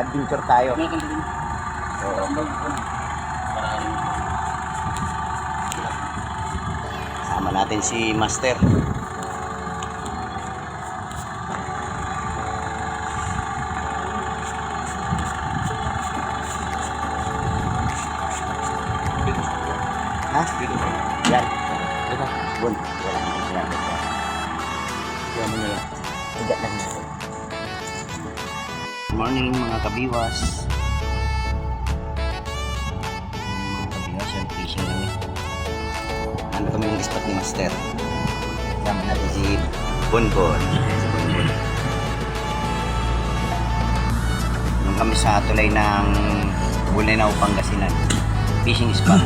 adventure tayo. Oo. Sama natin si Master. Ha? Yan. Ito. Bun. Wala nang sinabi ko. Kaya mo nila. Tidak lang natin. Good morning mga kabiwas. Mga kabiwas, yung fishing kami. Ano kami yung spot ni Master. Sama natin si Bonbon. Si Bonbon. Nung kami sa tulay ng Bolinao, Pangasinan. Fishing spot.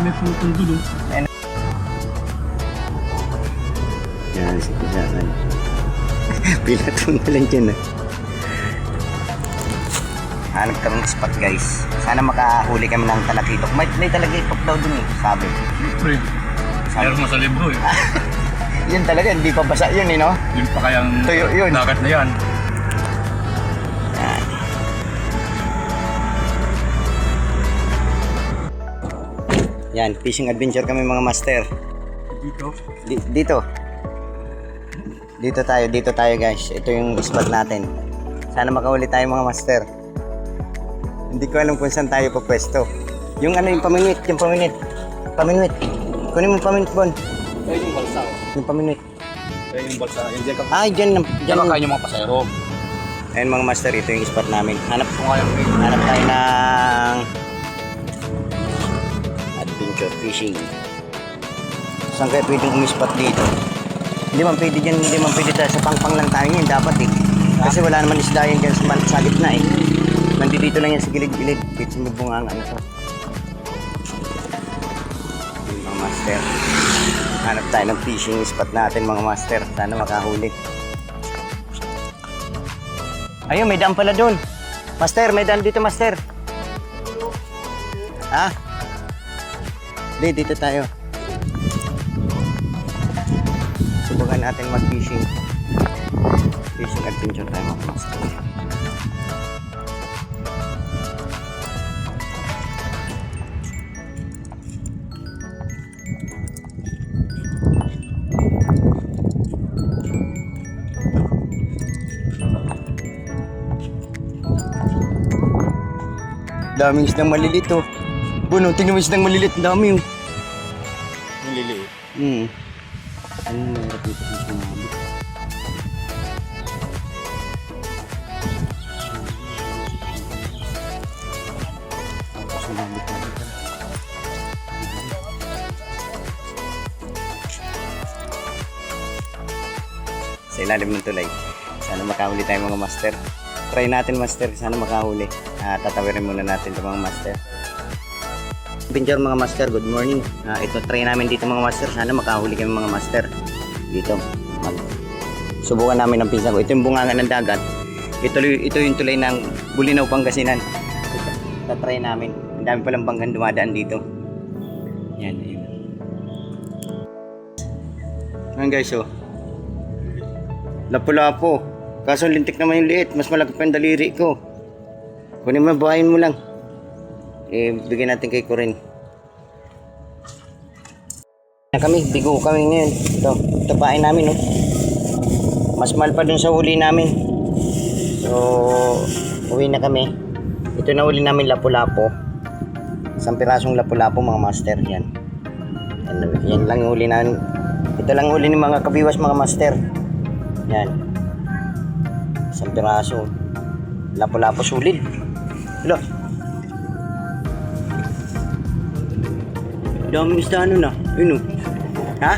May putong dulo. Yan, si Kusakan. Pilatong na lang dyan. Hanap kami ng spot guys. Sana makahuli kami ng talakitok. May talakitok daw dun eh, sabi. Siyempre. Meron mo sa libro eh. Yun talaga, hindi pa basa yun eh, no? Yun pa kayang Tuyo yun. dagat na yan. Yan, fishing adventure kami mga master. Dito. Dito tayo guys. Ito yung spot natin. Sana makahuli tayo mga master. Hindi ko alam kung saan tayo papwesto. Yung ano, yung paminwit. Paminwit. Kunin mo paminwit, Bon. Kaya yung balsa. Yung paminwit. Kaya yung balsa. Diyan ka. Ay, dyan. Kaya yung mga pasayro. Ayun mga master, ito yung spot namin. Hanap Kaya tayo ng adventure fishing. Saan kaya pwedeng umispot dito? Hindi man pwede dyan, hindi man pwede tayo. Sa pangpang lang tayo yan, dapat eh. Kasi wala naman isda yan dyan sa gitna eh. Nandito lang yan sa gilid-gilid. Dito sa may bungang ano to. Mga master. Hanap tayo ng fishing spot natin mga master. Sana makahuli. Ayun, may daan pala doon. Master, may daan dito master. Ha? Hindi, dito tayo. Subukan natin mag-fishing. Fishing adventure tayo mga master. Daming isdang malilit oh. Buno, tingnan mo isdang malilit. Dami oh. Nililiit. Ano yung mga dito sa sumabit? Sumabit na dito. Sa ilalim ng tulay. Sana makahuli tayo mga master. Try natin master, sana makahuli. Tatawirin muna natin ito mga master. Adventure mga master, good morning. Ito try namin dito mga master, sana makahuli kami mga master. Dito, subukan namin ng pinsan ko. Ito yung bungangan ng dagat. Ito yung tulay ng Bolinao, Pangasinan. Tatry namin. Ang dami palang bangkan dumadaan dito. Yan, ayun. Ayan guys, oh. Lapu-lapo. Kaso lintik naman yung liit. Mas malaki pa yung daliri ko. Kunin mo, buhayin mo lang. Bigyan natin kay Corin. Bigo kami ngayon. Ito pain namin, no? Mas mahal pa dun sa huli namin. So, uwi na kami. Ito na huli namin lapu-lapo. Isang pirasong lapu-lapo mga master. Yan. Yan lang yung huli namin. Ito lang huli ng mga kabiwas mga master. Yan. Isang piraso. Lapu-lapo sulit. Hello. Daming isda ano na. Yun o. Ha?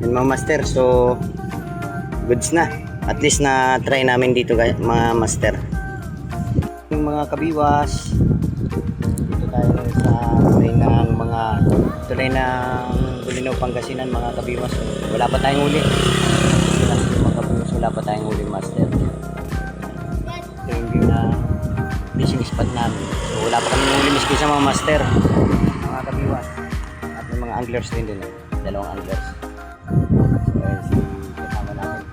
Yan mga master. So, goods na. At least na try namin dito guys, mga master. Yung mga kabiwas. Dito tayo sa tulay ng Bolinao, Pangasinan mga kabiwas. Wala pa tayong huli. Mga kabiwas, wala pa tayong huli master. Ito yung view na fishing spot namin. So wala pa kami huli miski sa mga master. Mga kabiwas. At may mga anglers din. Dalawang anglers. So ayun si kasama namin.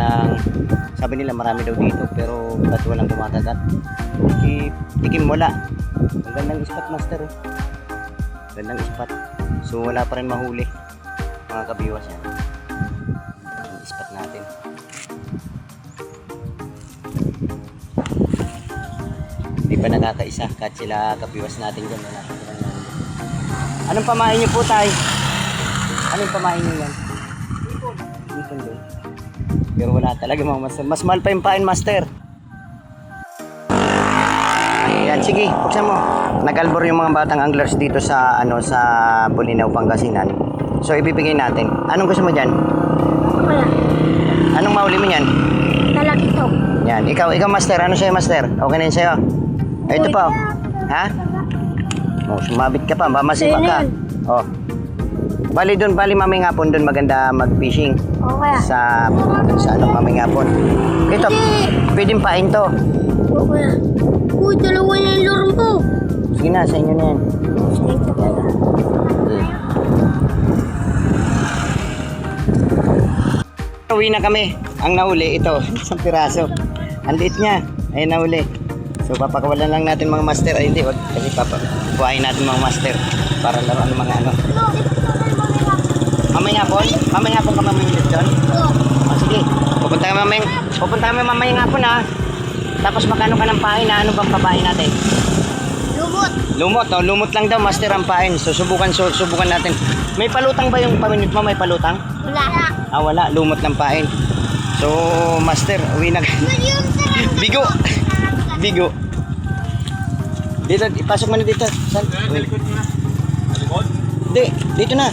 walang, sabi nila marami daw dito, pero ba't walang kumakagat? Tikim wala. Ang gandang spot, master. Oh. Gandang spot. So wala pa rin mahuli. Mga kabiwas yan. Ang spot natin. Hindi pa nakakaisa kahit sila kabiwas natin dyan. Wala pa rin mahuli. Anong pamain niyo po, tay? Anong pamain niyo yan? Ipon doon. Pero wala talaga mga master. Mas mahal pa yung pain, master. Ayan, sige, buksan mo. Nag-albor yung mga batang anglers dito sa sa Bolinao, Pangasinan. So ibibigay natin. Anong gusto mo diyan? Wala. Anong mahuli mo niyan? Talaki to. Yan, ikaw master, ano sa'yo master? Okay na yun sa'yo? Ay, ito pa. Oh. Ha? Oh, sumabit ka pa, mamasipa ka. Oh. Bali mamay ngapon doon maganda mag-fishing. Okay. Sa mamay ngapon. Ito, pwedeng pain to. Okay. Uy, dalawa na yung lorong ko. Sige na, sa inyo na yan. Uwi na kami. Ang nahuli, ito, isang piraso. Ang liit niya, ay nahuli. So papakawalan lang natin mga master. Ay hindi, wag kasi papakuhain natin mga master para laruan ng mga ano. Mamaya hapon ka mamimilit doon? Oh, sige, pupunta kami mamaya hapon ha. Tapos magkano ka ng pain ha? Ano bang papain natin? Lumot lang daw master ang pain. So subukan natin. May palutang ba yung paminute mo? May palutang? Wala. Ah wala, lumot ng pain. So master, uwi na. Bigo. Dito, ipasok mo na dito. Saan? Hindi, dito na.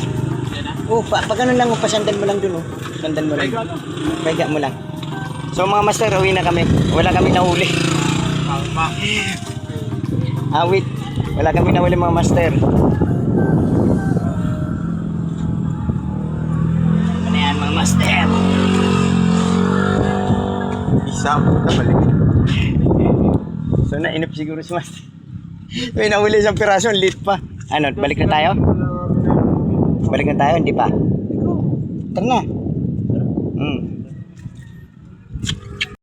Oh, pag ganun lang, pasandan mo lang dun. Oh. Sandan mo lang. Paiga mo lang. So mga master, uwi na kami. Wala kami nahuli. Wait. Wala kami nahuli mga master. Ano yan mga master? Isa po na balik. So nainip siguro si master. May nahuli isang piraso, lit pa. Ano, balik na tayo? Balik na tayo, hindi pa? Tara na.